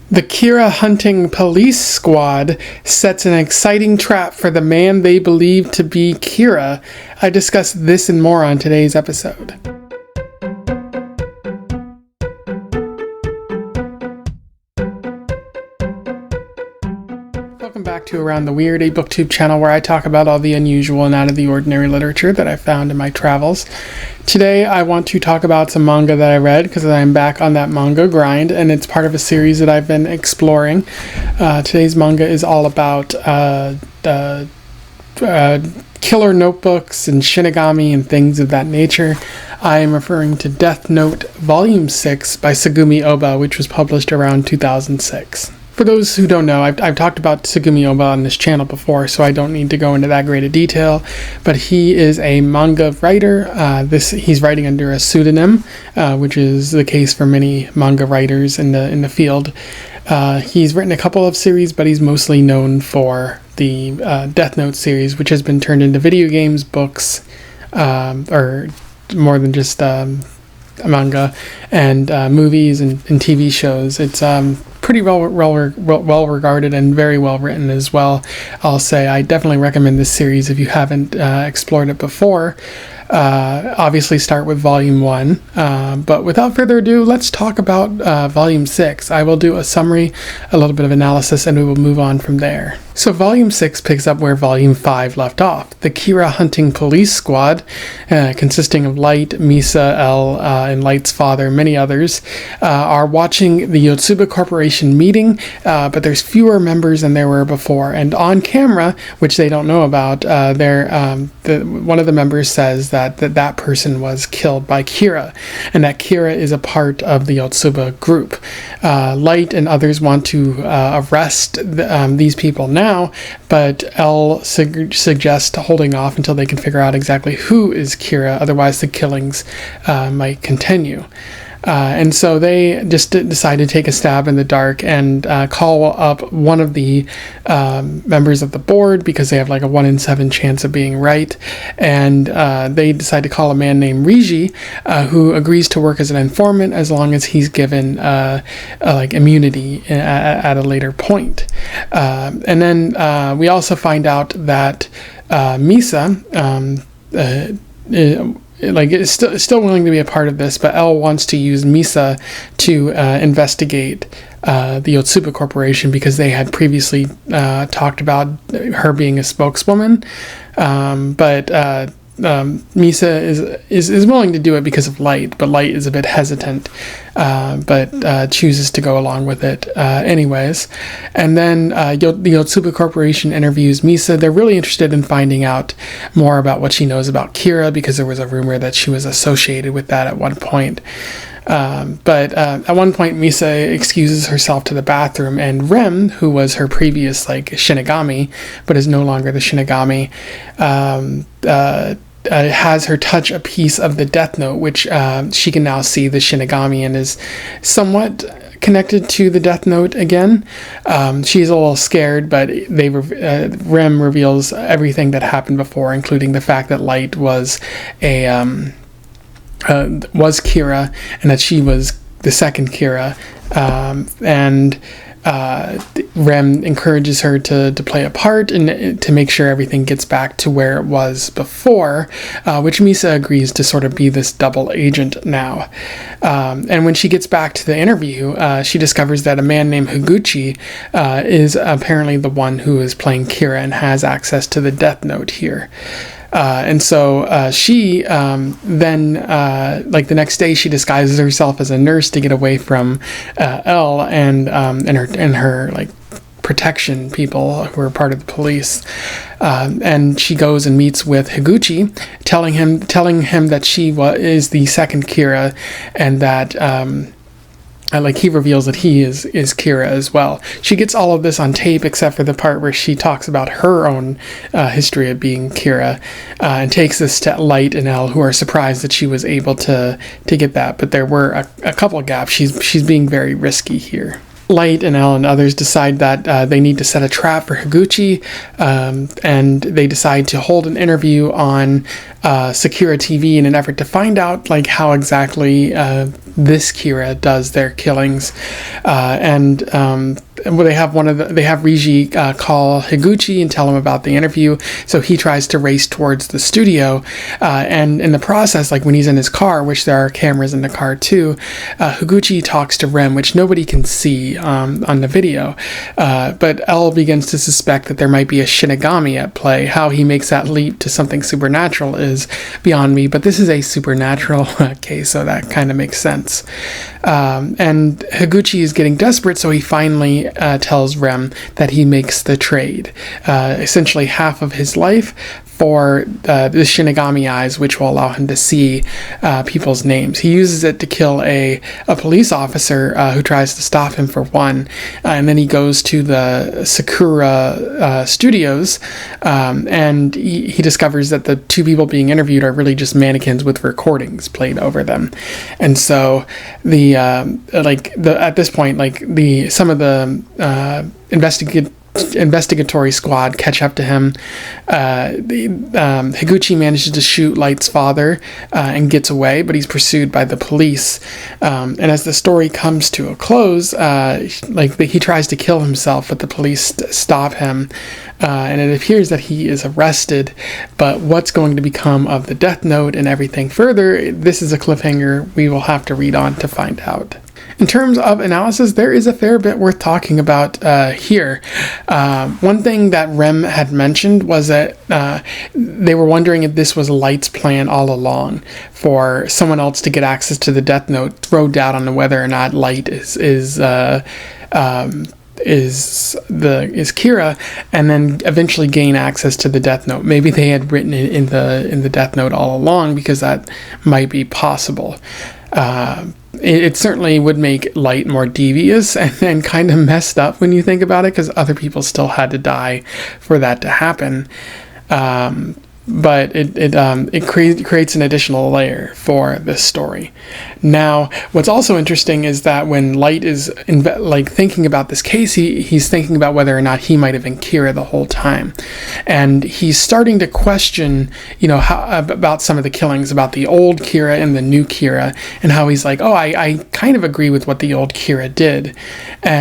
The Kira hunting police squad sets an exciting trap for the man they believe to be Kira. I discuss this and more on today's episode. Welcome back to Around the Weird, a booktube channel where I talk about all the unusual and out of the ordinary literature that I found in my travels. Today I want to talk about some manga that I read because I'm back on that manga grind, and it's part of a series that I've been exploring. Today's manga is all about killer notebooks and shinigami and things of that nature. I am referring to Death Note Volume 6 by Tsugumi Ohba, which was published around 2006. For those who don't know, I've talked about Tsugumi Ohba on this channel before, so I don't need to go into that great a detail, but he is a manga writer. He's writing under a pseudonym, which is the case for many manga writers in the field. He's written a couple of series, but he's mostly known for the Death Note series, which has been turned into video games, books, or more than just manga, and movies and TV shows. It's pretty well regarded and very well written as well. I'll say I definitely recommend this series if you haven't explored it before. Obviously start with Volume 1, but without further ado, let's talk about Volume 6. I will do a summary, a little bit of analysis, and we will move on from there. So Volume 6 picks up where Volume 5 left off. The Kira hunting police squad, consisting of Light, Misa, L, and Light's father, many others, are watching the Yotsuba Corporation meeting, but there's fewer members than there were before. And on camera, which they don't know about, one of the members says that person was killed by Kira, and that Kira is a part of the Yotsuba group. Light and others want to arrest these people now, but L suggests holding off until they can figure out exactly who is Kira, otherwise the killings might continue. And so they just decide to take a stab in the dark and call up one of the members of the board, because they have like a 1 in 7 chance of being right. And they decide to call a man named Riji, who agrees to work as an informant as long as he's given like immunity at a later point. And then we also find out that Misa is still willing to be a part of this, but L wants to use Misa to investigate the Yotsuba Corporation, because they had previously talked about her being a spokeswoman, but Misa is willing to do it because of Light, but Light is a bit hesitant, but chooses to go along with it anyways. And then the Yotsuba Corporation interviews Misa. They're really interested in finding out more about what she knows about Kira, because there was a rumor that she was associated with that at one point. But at one point, Misa excuses herself to the bathroom, and Rem, who was her previous Shinigami, but is no longer the Shinigami, has her touch a piece of the Death Note, which she can now see the Shinigami and is somewhat connected to the Death Note again. She's a little scared, but Rem reveals everything that happened before, including the fact that Light was Kira, and that she was the second Kira, and Rem encourages her to play a part and to make sure everything gets back to where it was before, which Misa agrees to sort of be this double agent now. And when she gets back to the interview, she discovers that a man named Higuchi is apparently the one who is playing Kira and has access to the Death Note here. And so she then, the next day, she disguises herself as a nurse to get away from L and her protection people who are part of the police. And she goes and meets with Higuchi, telling him that she is the second Kira, and that he reveals that he is Kira as well. She gets all of this on tape except for the part where she talks about her own history of being Kira, and takes this to Light and L, who are surprised that she was able to get that. But there were a couple of gaps. She's being very risky here. Light and L and others decide that they need to set a trap for Higuchi, and they decide to hold an interview on Sakura TV in an effort to find out like how exactly this Kira does their killings, and they have Riji call Higuchi and tell him about the interview. So he tries to race towards the studio, and in the process, like when he's in his car, which there are cameras in the car too, Higuchi talks to Rem, which nobody can see on the video, but L begins to suspect that there might be a Shinigami at play. How he makes that leap to something supernatural is beyond me, but this is a supernatural case, so that kind of makes sense. And Higuchi is getting desperate, so he finally tells Rem that he makes the trade, essentially half of his life for the Shinigami eyes, which will allow him to see people's names. He uses it to kill a police officer who tries to stop him for one, and then he goes to the Sakura studios, and he discovers that the two people being interviewed are really just mannequins with recordings played over them. And so at this point, some of the investigatory squad catch up to him. Higuchi manages to shoot Light's father and gets away, but he's pursued by the police. And as the story comes to a close, he tries to kill himself, but the police stop him. And it appears that he is arrested, but what's going to become of the Death Note and everything further, this is a cliffhanger we will have to read on to find out. In terms of analysis, there is a fair bit worth talking about here. One thing that Rem had mentioned was that they were wondering if this was Light's plan all along, for someone else to get access to the Death Note, throw doubt on whether or not Light is Kira, and then eventually gain access to the Death Note. Maybe they had written it in the Death Note all along, because that might be possible. It certainly would make Light more devious and kind of messed up when you think about it, because other people still had to die for that to happen. But it creates an additional layer for this story. Now, what's also interesting is that when Light is thinking about this case, he's thinking about whether or not he might have been Kira the whole time, and he's starting to question, about some of the killings, about the old Kira and the new Kira, and how he's like, I kind of agree with what the old Kira did,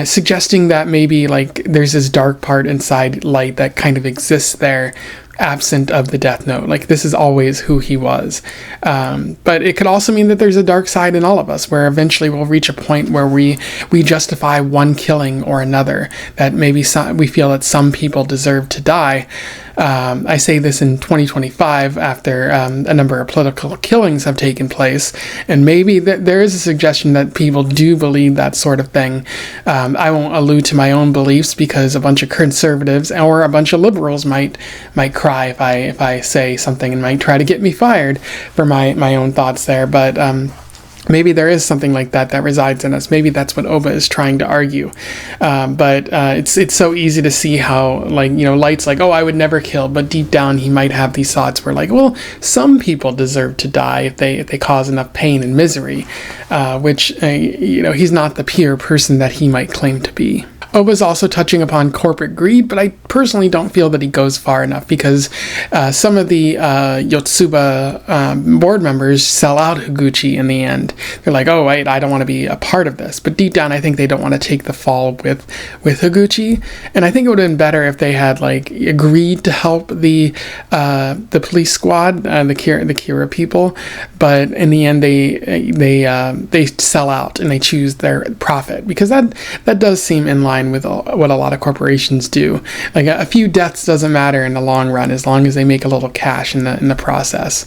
suggesting that maybe there's this dark part inside Light that kind of exists there, absent of the Death Note. This is always who he was. But it could also mean that there's a dark side in all of us, where eventually we'll reach a point where we justify one killing or another, that maybe we feel that some people deserve to die. I say this in 2025 after a number of political killings have taken place, and maybe there is a suggestion that people do believe that sort of thing. I won't allude to my own beliefs, because a bunch of conservatives or a bunch of liberals might cry if I say something, and might try to get me fired for my own thoughts there. But maybe there is something like that resides in us. Maybe that's what Ohba is trying to argue. But it's so easy to see how, Light's I would never kill, but deep down he might have these thoughts where some people deserve to die if they cause enough pain and misery, which he's not the pure person that he might claim to be. Ohba's also touching upon corporate greed, but I personally don't feel that he goes far enough, because some of the Yotsuba board members sell out Higuchi in the end. They're like, oh, wait, I don't want to be a part of this. But deep down, I think they don't want to take the fall with Higuchi. And I think it would have been better if they had agreed to help the police squad, the Kira people. But in the end, they sell out and they choose their profit, because that does seem in line with what a lot of corporations do. A few deaths doesn't matter in the long run, as long as they make a little cash in the process.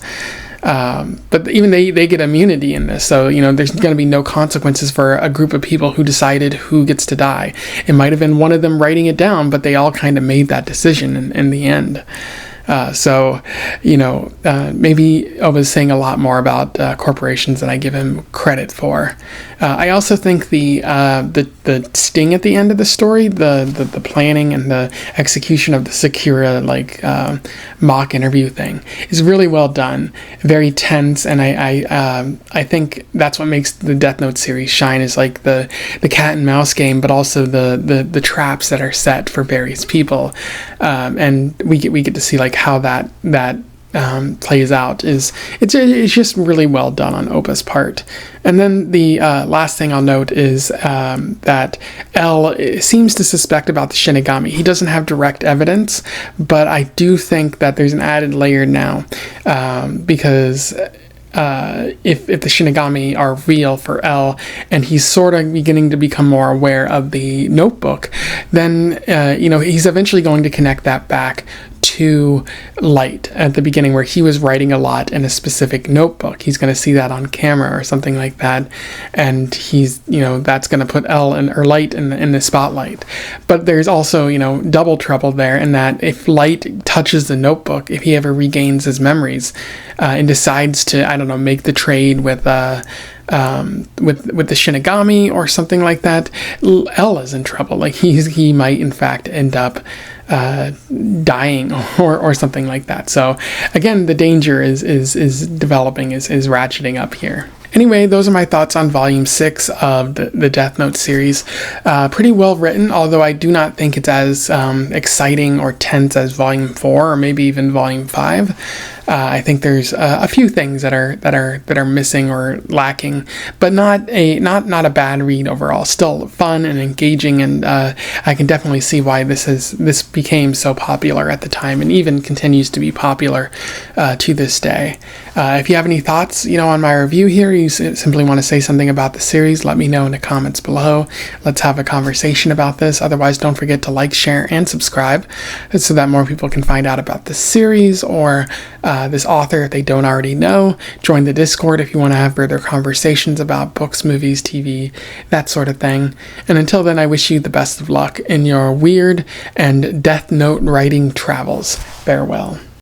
But even they get immunity in this, so there's going to be no consequences for a group of people who decided who gets to die. It might have been one of them writing it down, but they all kind of made that decision in the end. So, maybe Oba's saying a lot more about corporations than I give him credit for. I also think the sting at the end of the story, the planning and the execution of the Sakura mock interview thing is really well done, very tense, and I think that's what makes the Death Note series shine, is like the cat and mouse game, but also the traps that are set for various people, and we get to see like how that plays out. It's just really well done on Oba's part. And then the last thing I'll note is that L seems to suspect about the Shinigami. He doesn't have direct evidence, but I do think that there's an added layer now, because if the Shinigami are real for L, and he's sort of beginning to become more aware of the notebook, then he's eventually going to connect that back to Light at the beginning, where he was writing a lot in a specific notebook. He's going to see that on camera or something like that, and he's that's going to put Light in the spotlight. But there's also double trouble there, in that if Light touches the notebook, if he ever regains his memories and decides to make the trade with the Shinigami or something like that, L is in trouble. Like he might in fact end up dying or something like that. So again, the danger is developing, is ratcheting up here. Anyway, those are my thoughts on Volume 6 of the Death Note series. Pretty well written, although I do not think it's as exciting or tense as Volume 4 or maybe even Volume 5. I think there's a few things that are missing or lacking, but not a bad read overall. Still fun and engaging, and I can definitely see why this became so popular at the time, and even continues to be popular to this day. If you have any thoughts, on my review here, you simply want to say something about the series, let me know in the comments below. Let's have a conversation about this. Otherwise, don't forget to like, share, and subscribe so that more people can find out about this series or this author if they don't already know. Join the Discord if you want to have further conversations about books, movies, TV, that sort of thing. And until then, I wish you the best of luck in your weird and Death Note writing travels. Farewell.